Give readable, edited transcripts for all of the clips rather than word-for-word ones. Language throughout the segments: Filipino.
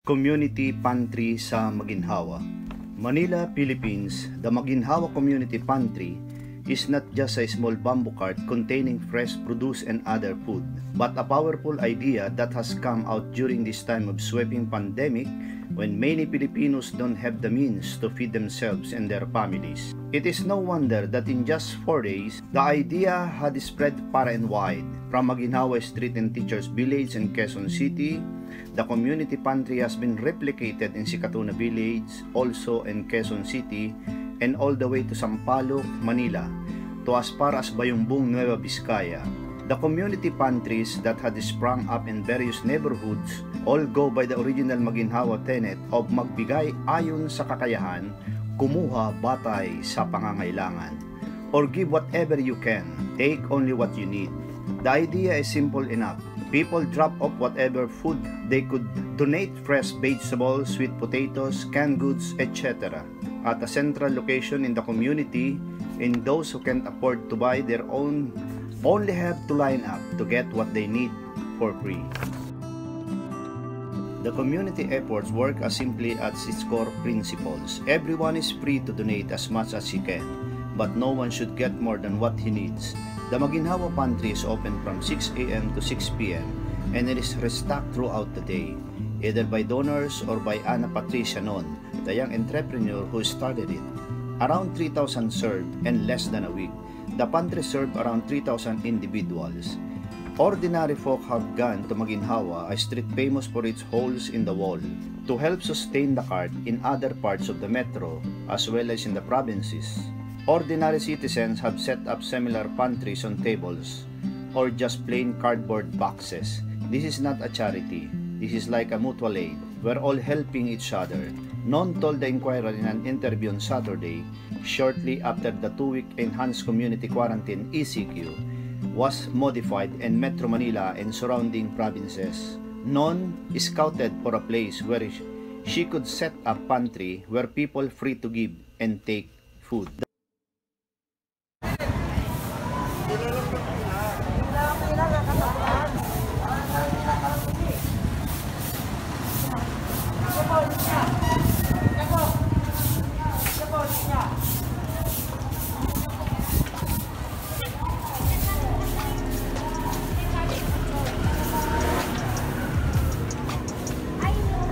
Community Pantry sa Maginhawa. Manila, Philippines, the Maginhawa Community Pantry is not just a small bamboo cart containing fresh produce and other food, but a powerful idea that has come out during this time of sweeping pandemic when many Filipinos don't have the means to feed themselves and their families. It is no wonder that in just 4 days, the idea had spread far and wide. From Maginhawa Street and Teachers Village in Quezon City, the community pantry has been replicated in Sikatuna Village, also in Quezon City, and all the way to Sampaloc, Manila, to as far as Bayumbong, Nueva Vizcaya. The community pantries that had sprung up in various neighborhoods all go by the original Maginhawa tenet of magbigay ayon sa kakayahan, kumuha batay sa pangangailangan, or give whatever you can, take only what you need. The idea is simple enough. People drop off whatever food they could, donate fresh vegetables, sweet potatoes, canned goods, etc. at a central location in the community, and those who can't afford to buy their own only have to line up to get what they need for free. The community efforts work as simply as its core principles. Everyone is free to donate as much as he can, but no one should get more than what he needs. The Maginhawa Pantry is open from 6 a.m. to 6 p.m. and it is restocked throughout the day, either by donors or by Ana Patricia Non, the young entrepreneur who started it. Around 3,000 served in less than a week. The pantry served around 3,000 individuals. Ordinary folk have gone to Maginhawa, a street famous for its holes in the wall, to help sustain the cart in other parts of the metro as well as in the provinces. Ordinary citizens have set up similar pantries on tables or just plain cardboard boxes. This is not a charity. This is like a mutual aid. We're all helping each other. Non told the Inquirer in an interview on Saturday, shortly after the 2-week enhanced community quarantine ECQ was modified in Metro Manila and surrounding provinces. Non scouted for a place where she could set up pantry where people free to give and take food.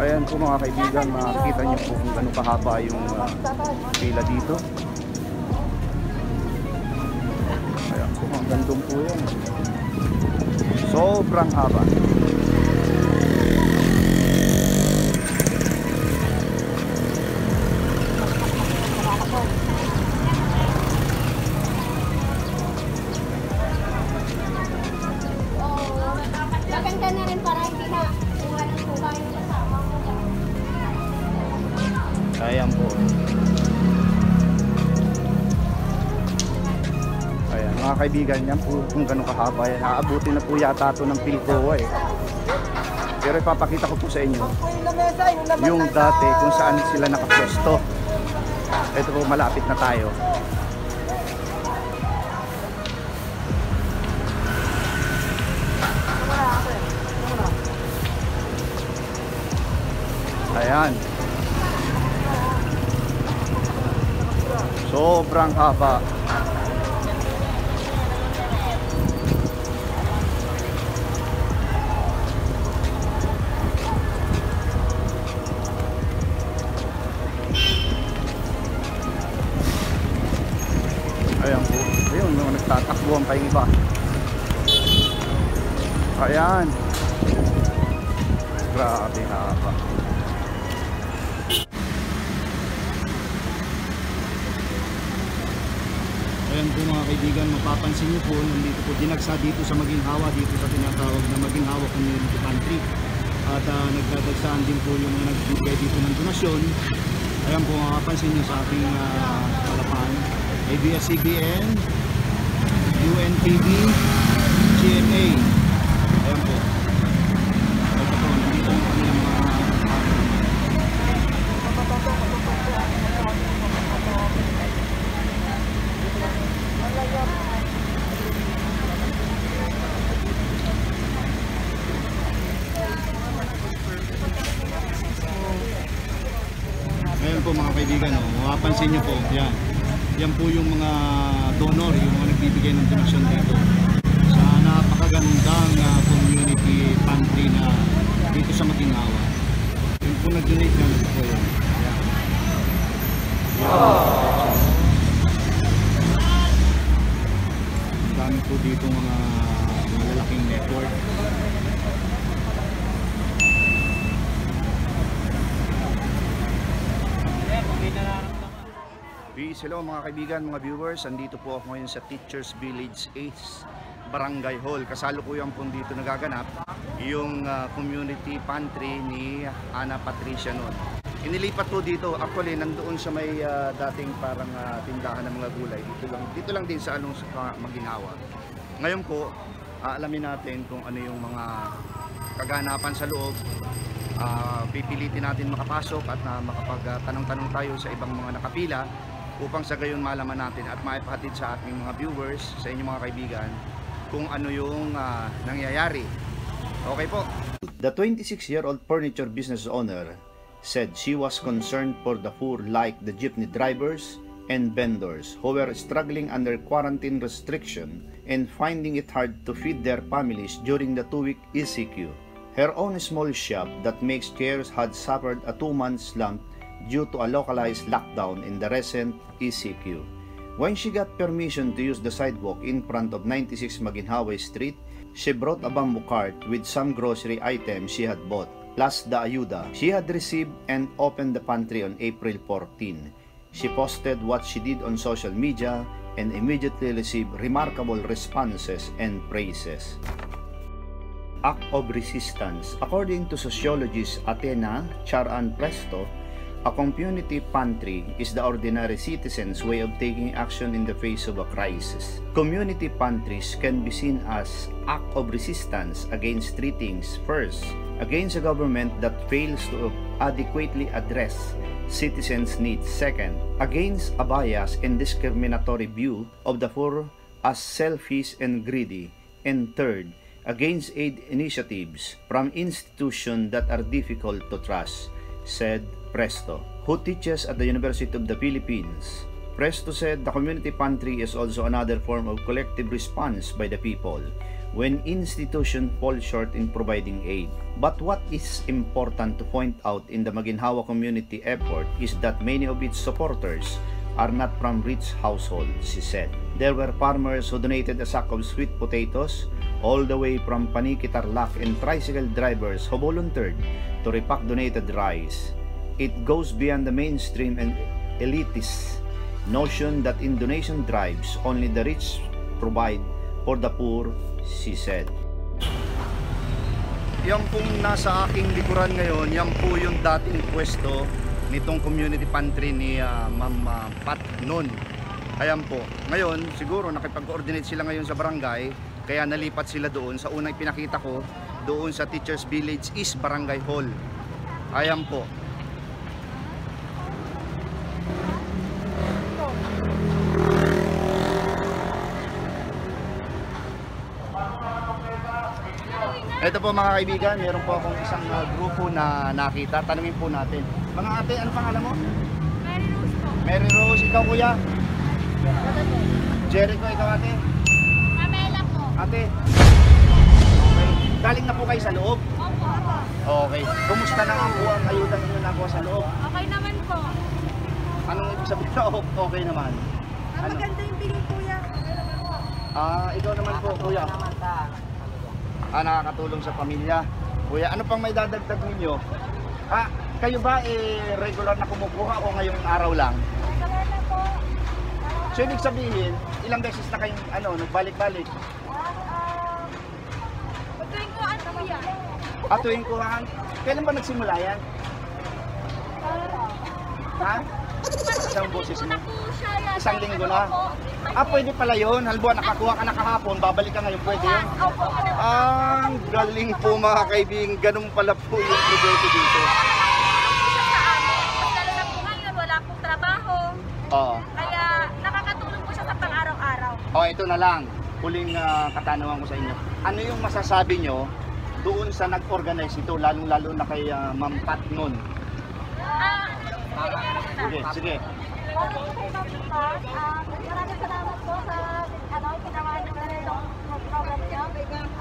Ayan po mga kaibigan, makikita niyo po kung gano'ng kahaba yung pila dito. Ayan po, hanggang doon po yan. Sobrang haba. Maganda na rin para hindi na kuha yung kasama mo. Ayan po. Ayan mga kaibigan, yan po kung gano'ng kahaba yan. Aabutin na po yata ito ng Pilcoa eh. Pero ipapakita ko po sa inyo yung dati kung saan sila nakapwesto. Ito po, malapit na tayo. Ayan. Sobrang haba. Ayan po. Ayun, mga nagtatakbuhan pa yung iba. Ayan. Grabe haba. Ayan po mga kaibigan, mapapansin nyo po, nandito po dinagsa dito sa Maginhawa, dito sa tinatawag na Maginhawa Community Pantry. At nagdadagsaan din po yung nagbibigay dito ng donasyon. Ayan po, mapapansin nyo sa ating harapan, ABS-CBN, UNTV, GMA. Ayan po. Ito po, nandito yung kanilang mga Pansin niyo po, yan. Yan po yung mga donor, yung mga nagbibigay ng donasyon dito. Sa napakagandang community pantry na dito sa Maginhawa. Yung po nag-donate na po yun. Ang dami po dito mga malalaking network. Peace, hello mga kaibigan, mga viewers. Andito po ako ngayon sa Teachers Village 8 Barangay Hall. Kasalukuyan po dito nagaganap yung community pantry ni Ana Patricia noon. Inilipat po dito, actually nandoon sa may dating parang tindahan ng mga gulay. Dito lang din sa anong Maginhawa. Ngayon po, alamin natin kung ano yung mga kaganapan sa loob. Pipilitin natin makapasok at makapagtanong-tanong tayo sa ibang mga nakapila upang sa gayon malaman natin at maipahatid sa ating mga viewers, sa inyong mga kaibigan, kung ano yung nangyayari. Okay po. The 26-year-old furniture business owner said she was concerned for the poor like the jeepney drivers and vendors who were struggling under quarantine restriction and finding it hard to feed their families during the 2-week ECQ. Her own small shop that makes chairs had suffered a 2-month slump due to a localized lockdown in the recent ECQ. When she got permission to use the sidewalk in front of 96 Maginhawa Street, she brought a bamboo cart with some grocery items she had bought, plus the ayuda she had received, and opened the pantry on April 14. She posted what she did on social media and immediately received remarkable responses and praises. Act of resistance. According to sociologist Athena Charan Presto, a community pantry is the ordinary citizen's way of taking action in the face of a crisis. Community pantries can be seen as act of resistance against three things. First, against a government that fails to adequately address citizens' needs. Second, against a biased and discriminatory view of the poor as selfish and greedy. And third, against aid initiatives from institutions that are difficult to trust, said Presto, who teaches at the University of the Philippines. Presto said the community pantry is also another form of collective response by the people when institutions fall short in providing aid. But what is important to point out in the Maginhawa community effort is that many of its supporters are not from rich households, she said. There were farmers who donated a sack of sweet potatoes, all the way from Paniki Tarlac, and tricycle drivers who volunteered to repack donated rice. It goes beyond the mainstream and elitist notion that in donation drives, only the rich provide for the poor, she said. Yan pong nasa aking likuran ngayon, yan po yung dating pwesto nitong community pantry ni Ma'am Pat noon. Ayan po. Ngayon, siguro nakipag-coordinate sila ngayon sa barangay, kaya nalipat sila doon. Sa unang pinakita ko, doon sa Teachers Village East Barangay Hall. Ayan po. Ito po mga kaibigan, meron po akong isang grupo na nakita. Tanungin po natin. Mga ate, ano pangalan mo? Mary Rose po. Mary Rose, ikaw kuya? Jericho, ikaw ate? Pamela po. Ate? Okay. Galing na po kayo sa loob? Opo. Okay. Kumusta naman po ang ayuda ninyo na po sa loob? Okay naman po. Anong ibig sabihin na okay naman? Ano? Maganda yung bigay kuya. Ikaw naman po kuya. Nakakatulong sa pamilya. Kuya, ano pang may dadagdag ninyo? Kayo ba regular na kumukuha o ngayong araw lang? Regular na po. So ibig sabihin, ilang beses na kayong nagbalik-balik? Tuwing ko ano kuya? Tuwing kuhaan? Kailan ba nagsimula yan? Ha? Isang boses mo? Isang linggo na? Pwede pala yun. Halimbawa nakakuha ka na kahapon, babalik ka ngayon, pwede yun? Ang galing po mga kaibigan. Ganun pala po yung proyekto dito. Lalo na po ngayon, wala pong trabaho. Oo. Kaya nakakatulong po siya sa pang-araw-araw. Ito na lang. Huling katanungan ko sa inyo. Ano yung masasabi nyo doon sa nag-organize ito, lalong-lalo na kay Ma'am Pat nun? Sige. Sige. Maraming salamat po sa ginawa niyo na itong program niyo.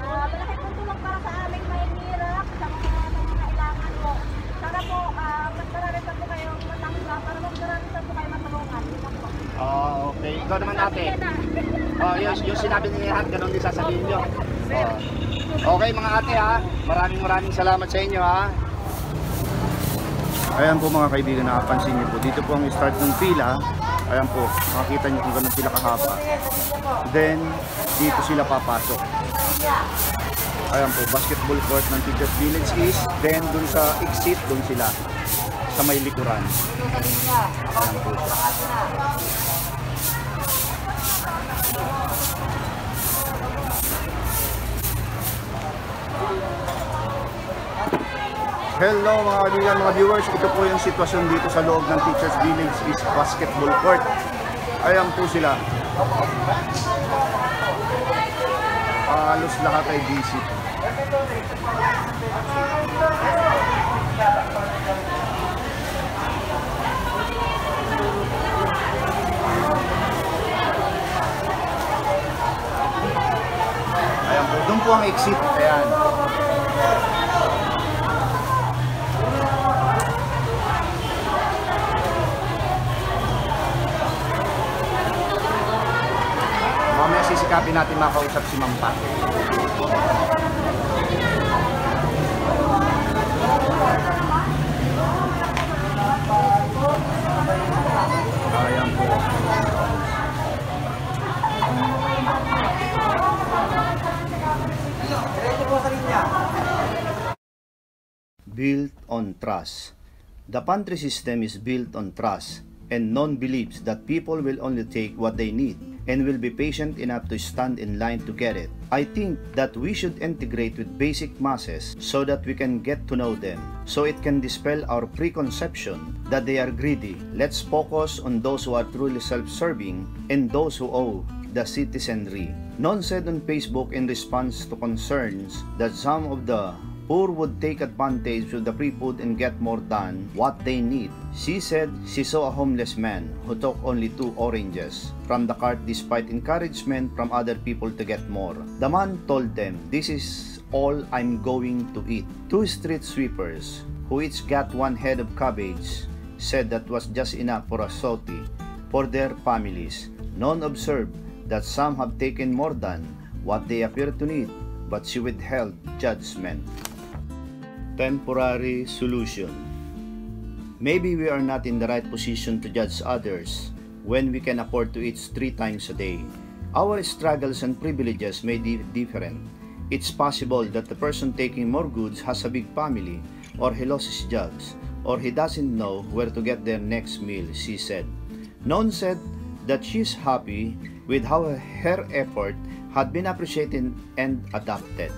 Malaking tulong para sa aming mahihirap, sa mga kailangan po. Sana po, mas marami pa po kayong matanggap, para mas marami pa po kayo matulungan. Okay. Ikaw naman ate. Yung sinabi ni Hat, ganun din sasabihin nyo. Okay mga ate ha, maraming salamat sa inyo ha. Ayan po mga kaibigan, nakapansin niyo po. Dito po ang start ng pila. Ayan po, makikita niyo kung gano'n sila kahaba. Then, dito sila papasok. Ayan po, basketball court ng Teachers Village East. Then, dun sa exit, dun sila. Sa may likuran. Ayan po. Hello mga kaibigan, mga viewers. Ito po yung sitwasyon dito sa loob ng Teachers Village East Basketball Court. Ayan po sila. Halos lahat ay busy. Ayan po, doon po ang exit. Ayan. Mamaya sisikapin natin makausap si Ma'am Pat. Ayan po. Built on trust. The pantry system is built on trust, and none believes that people will only take what they need and will be patient enough to stand in line to get it. I think that we should integrate with basic masses so that we can get to know them, so it can dispel our preconception that they are greedy. Let's focus on those who are truly self-serving and those who owe the citizenry. None said on Facebook in response to concerns that some of the poor would take advantage of the free food and get more than what they need. She said she saw a homeless man who took only 2 oranges from the cart despite encouragement from other people to get more. The man told them, "This is all I'm going to eat." 2 street sweepers, who each got 1 head of cabbage, said that was just enough for a soti for their families. None observed that some have taken more than what they appear to need, but she withheld judgment. Temporary solution. Maybe we are not in the right position to judge others when we can afford to eat 3 times a day. Our struggles and privileges may be different. It's possible that the person taking more goods has a big family, or he lost his jobs, or he doesn't know where to get their next meal, she said. None said that she's happy with how her effort had been appreciated and adopted,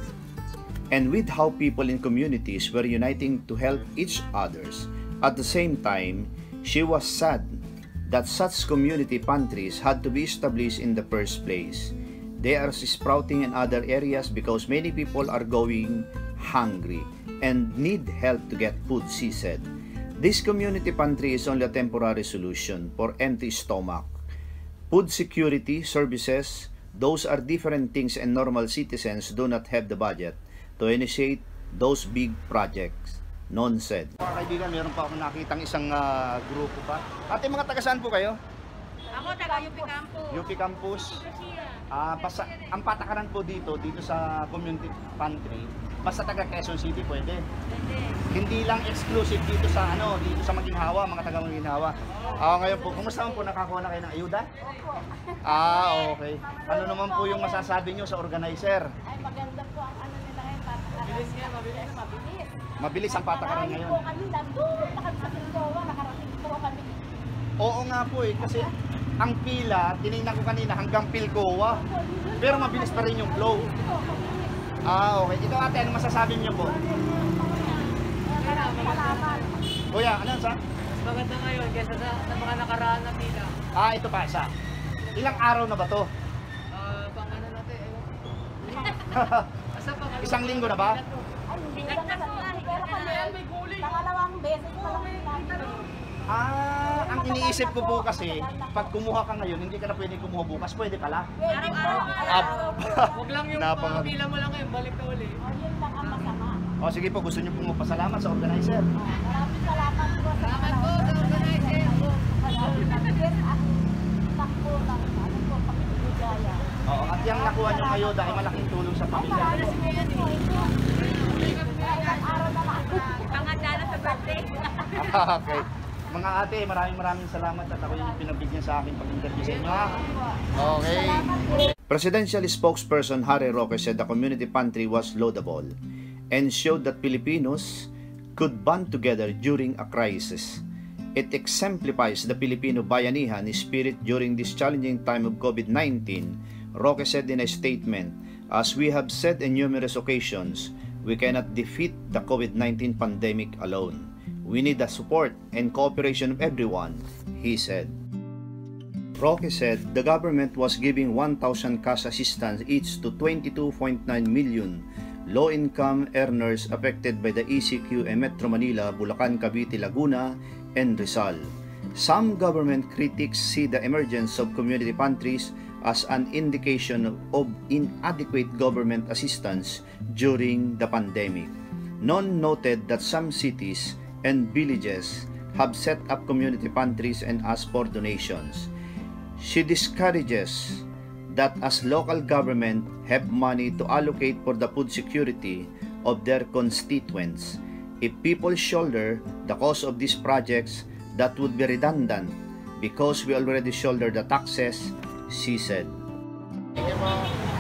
and with how people in communities were uniting to help each others. At the same time, she was sad that such community pantries had to be established in the first place. They are sprouting in other areas because many people are going hungry and need help to get food, she said. This community pantry is only a temporary solution for empty stomach. Food security services, those are different things, and normal citizens do not have the budget to initiate those big projects, None said. Mga kaibigan, meron pa akong nakitang isang grupo pa. Ate, mga taga saan po kayo? Ako taga UP Campus. UP Campus. Ang patakaran po dito sa community pantry, basta taga Quezon City pwede. Hindi lang exclusive dito sa dito sa Maginhawa, mga taga Maginhawa. Ngayon po, kumusta naman po, nakakuha na kayo ng ayuda? Okay. Ano naman po yung masasabi nyo sa organizer? Ay, maganda po ang nila ngayon, patakaran. Mabilis. Mabilis ang patakaran ngayon. Po kami nandun, nakarating po kami. Oo nga po kasi ang pila, tinignan ko kanina hanggang Pilcoa. Pero mabilis pa rin yung flow. Okay. Ito ate, ano masasabi niyo po? Salamat. Kuya, ano sa? Maganda ngayon kaysa sa mga nakaraan na pila. Ito pa isa. Ilang araw na ba to? Pang ano natin, Isang linggo na ba? Ay, hindi na naman. Pero kami, pangalawang beses pa lang natin. Ang iniisip ko po kasi, pag kumuha ka ngayon, hindi ka na pwede kumuha bukas, pwede pala. Huwag lang yung pila mo lang ngayon, balik na uli. Yun lang ang masama. O sige po, gusto niyo pong magpasalamat sa organizer. Maraming salamat po. Salamat po sa organizer. Takbo lang. Ano po, pakibigaya. Oo, at yung nakuha niyo ayuda ay malaking tulong sa pamilya. Araw na lang. Pangandala sa birthday. Okay. Mga ate, maraming salamat at ako yung pinabigyan sa akin pag-interview sa inyo. Ha? Okay. Presidential spokesperson Harry Roque said the community pantry was laudable and showed that Filipinos could band together during a crisis. It exemplifies the Filipino bayanihan spirit during this challenging time of COVID-19, Roque said in a statement. As we have said in numerous occasions, we cannot defeat the COVID-19 pandemic alone. We need the support and cooperation of everyone, he said. Roque said the government was giving 1,000 cash assistance each to 22.9 million low-income earners affected by the ECQ in Metro Manila, Bulacan, Cavite, Laguna, and Rizal. Some government critics see the emergence of community pantries as an indication of inadequate government assistance during the pandemic. None noted that some cities and villages have set up community pantries and asked for donations. She discourages that as local government have money to allocate for the food security of their constituents, if people shoulder the cost of these projects, that would be redundant because we already shoulder the taxes, she said.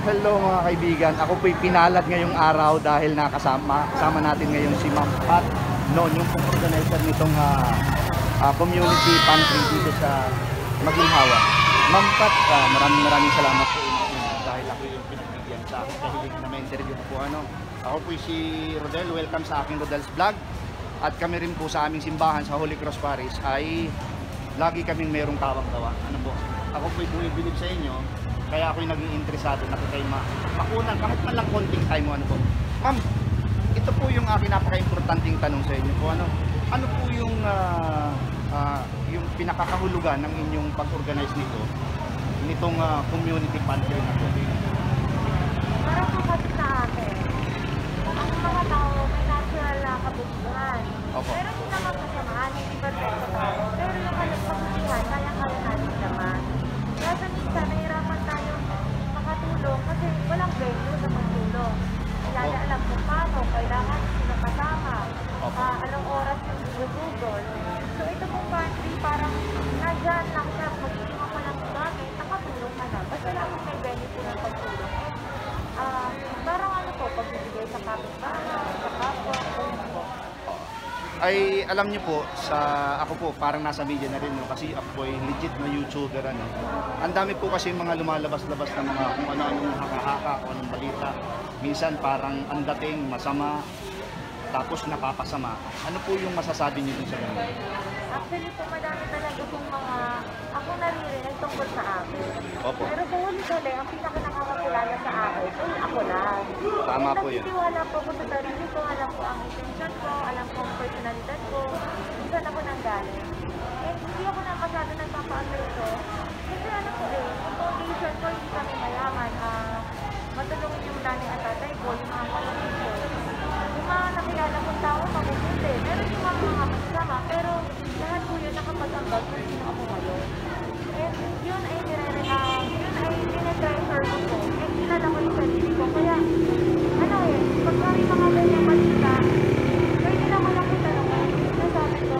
Hello mga kaibigan, ako po'y pinalad ngayong araw dahil kasama natin ngayon si Ma'am Pat, yung organizer nitong community pantry dito sa Maginhawa. Ma'am Pat, maraming salamat po dahil ako yung pinagbigyan sa akin kahilig na may interview po. Ako po si Rodel, welcome sa aking Rodel's Vlog. At kami rin po sa aming simbahan sa Holy Cross Parish ay lagi kaming mayroong tawang-tawa. Ako po'y bumibilib sa inyo, kaya ako'y naging interesado na kayo makunan kahit man lang konting time mo. Ma'am, ito po yung aking napaka-importanting tanong sa inyo po. Ano po yung pinakakahulugan ng inyong pag-organize nitong community pantry na po? Para po kasi sa akin, ang mga tao may natural na kabubuhan. Opo. Pero hindi naman kasamaan, hindi perfecto tayo. Pero yung kabubuhan, kaya-kaya natin naman. Kaya sa minsan, nahirapan tayo makatulong kasi walang venue sa pagtulong. Kaya alam kung paano, kailangan sila kasama. Anong oras yung Google. So ito pong pantry, parang nandyan lang siya, mag-iwan mo lang gamit, nakatulong ka na. Basta lang may venue po ng pagtulong. Parang pagbibigay sa kapitbahay, sa kapwa, po. Ay alam niyo po, ako po parang nasa media na rin kasi ako po ay legit na YouTuber. Ang dami po kasi mga lumalabas-labas na mga kung ano-anong haka-haka, kung anong balita. Minsan parang ang dating masama, tapos napapasama. Ano po yung masasabi niyo dun sa ganun? Actually po, madami talaga pong mga ako naririnig tungkol sa akin. Opo. Pero sa huli-huli, ang pinaka-nakakakilala sa akin, ako lang. Tama po yun. Nagtitiwala po ako sa sarili ko, alam ko ang intention ko, alam ko ang personalidad ko, kung saan ako nanggaling. Hindi ako na masyado nagpapa-apekto. Kasi yung foundation ko, hindi kami mayaman. Matulungin yung nanay at tatay ko, yung mga kapatid ko. Yung mga nakilala kong tao, mabubuti. Meron yung mga kasama, pero lahat po yun nakapag-ambag kung sino ako ngayon. And yun ay tinetreasure ko po. And kilala ko yung sarili ko. Kaya, pag may mga ganyang balita, pwede naman ako tanongin. Nasabi ko,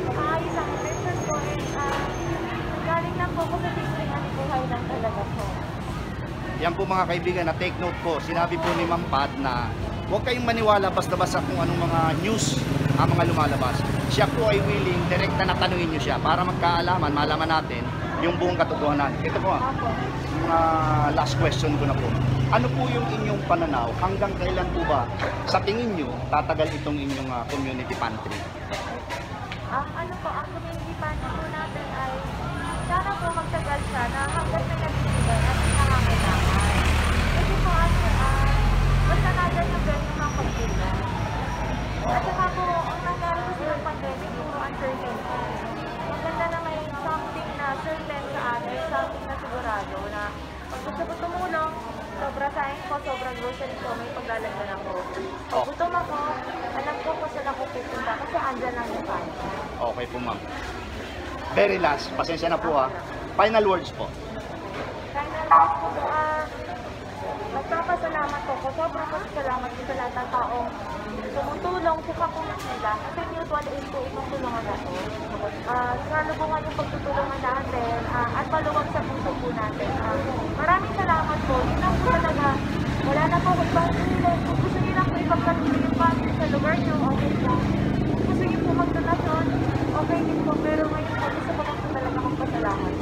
maayos ang intention ko. And galing lang po ako sa simpleng buhay lang talaga po. Yan po mga kaibigan, na take note po. Sinabi po ni Ma'am Pat na huwag kayong maniwala basta-basta kung anong mga news ang mga lumalabas. Siya po ay willing, direkta na tanungin nyo siya para magkaalaman, malaman natin yung buong katotohanan. Ito po mga last question ko na po. Ano po yung inyong pananaw? Hanggang kailan po ba sa tingin nyo tatagal itong inyong community pantry? Ang community pantry po natin ay sana po magtagal siya na hanggang may nagbibigay at nangangailangan. Kasi po basta natin yung ganyan mga pagtulong. At saka po, ang nangyari kasi ng pandemic, puro uncertainty. sobrasahin ko, sobrang grocery ko, may paglalagyan ako. Pag Oh. gutom ako, alam ko kung saan ako pupunta kasi andyan lang yung pan. Okay po, ma'am. Very last, pasensya na po ha. Final words po. Final last po, magpapasalamat po ko. Sobrang pasalamat po sa lahat ng taong tumutulong sa kapunas nila. Kasi mutual aid po itong tulungan natin. Sa lubungan yung pagtutulungan natin at maluwag sa puso po natin. Maraming salamat po. Yun lang po talaga. Wala na po kung bakit nila. Kung gusto nyo lang po ipagpatuloy yung family sa lugar nyo, okay po. Kung gusto nyo po magdonasyon, okay din po. Pero ngayon po, gusto ko lang po talaga magpasalamat.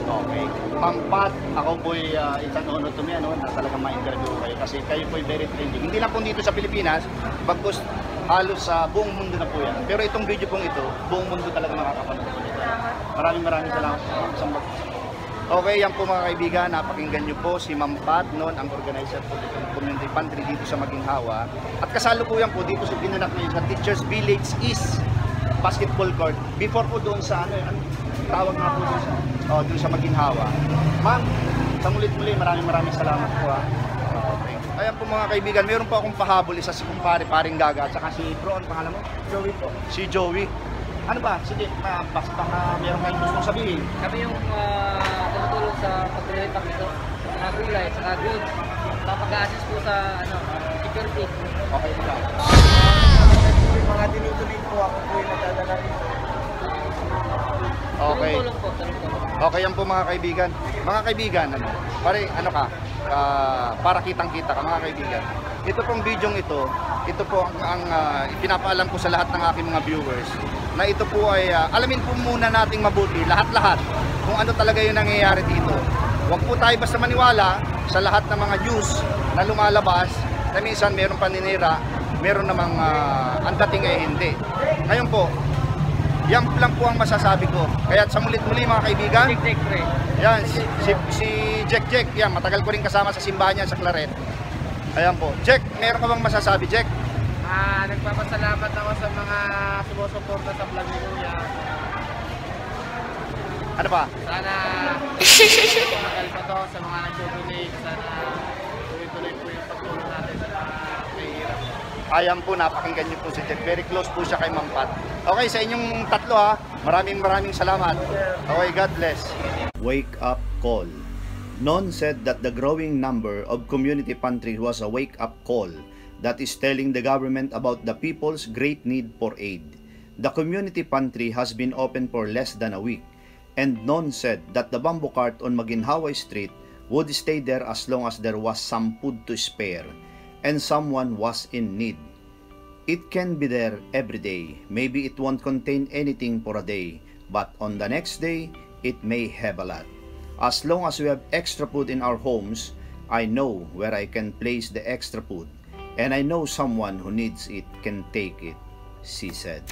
Okay. Ma'am Pat, ako po'y isang honor to me, ano, na talagang ma-interview kayo kasi kayo po'y very trending. Hindi lang po dito sa Pilipinas, bagkus halos sa buong mundo na po yan. Pero itong video pong ito, buong mundo talaga makakapanood po nito. Maraming salamat po. Okay, yan po mga kaibigan, napakinggan nyo po si Ma'am Pat, noon ang organizer po dito ng community pantry dito sa Maginhawa. At kasalukuyan po dito sa ginanap ngayon sa Teachers Village East Basketball Court. Before po doon sa tawag nga po doon sa Maginhawa. Ma'am, sa mulit-muli, maraming salamat po ha. Okay. Ayan po mga kaibigan, meron po akong pahabol, isa si kumpare, paring Gaga, at saka si Bro, ang pangalan mo? Joey po. Si Joey. Ano ba? Sige, baka meron kayong gustong sabihin. Kami yung tumutulong sa paglilipat nito. Mga gulay, saka good. Pag-assist po sa security. Okay po lang. Mga dinudunit po ako po yung nagdadala dito. Okay. Tulong po. Okay yan po mga kaibigan. Mga kaibigan, para kitang-kita ka mga kaibigan. Ito pong video ito po ang pinapaalam ko sa lahat ng aking mga viewers na ito po ay alamin po muna nating mabuti lahat-lahat kung ano talaga yung nangyayari dito. Huwag po tayo basta maniwala sa lahat ng mga news na lumalabas na minsan meron paninira, meron namang ang dating ay hindi. Ngayon po, yan lang po ang masasabi ko. Kaya sa mulit-muli mga kaibigan, yan, si Jack, yan, matagal ko rin kasama sa simbahan niya sa Claret. Ayan po. Jack, meron ka bang masasabi, Jack? Nagpapasalamat ako sa mga sumusuporta sa vlog ni Kuya. Ano pa? Sana matagal pa to sa mga nag-donate. Sana tuloy-tuloy po yung pagtulong natin sa mga mahihirap. Ayan po, napakinggan niyo po si Jack. Very close po siya kay Ma'am Pat. Okay, sa inyong tatlo ha, maraming salamat. Okay, God bless. Wake up call. Non said that the growing number of community pantries was a wake-up call that is telling the government about the people's great need for aid. The community pantry has been open for less than a week, and Non said that the bamboo cart on Maginhawa Street would stay there as long as there was some food to spare, and someone was in need. It can be there every day. Maybe it won't contain anything for a day, but on the next day, it may have a lot. As long as we have extra food in our homes, I know where I can place the extra food, and I know someone who needs it can take it, she said.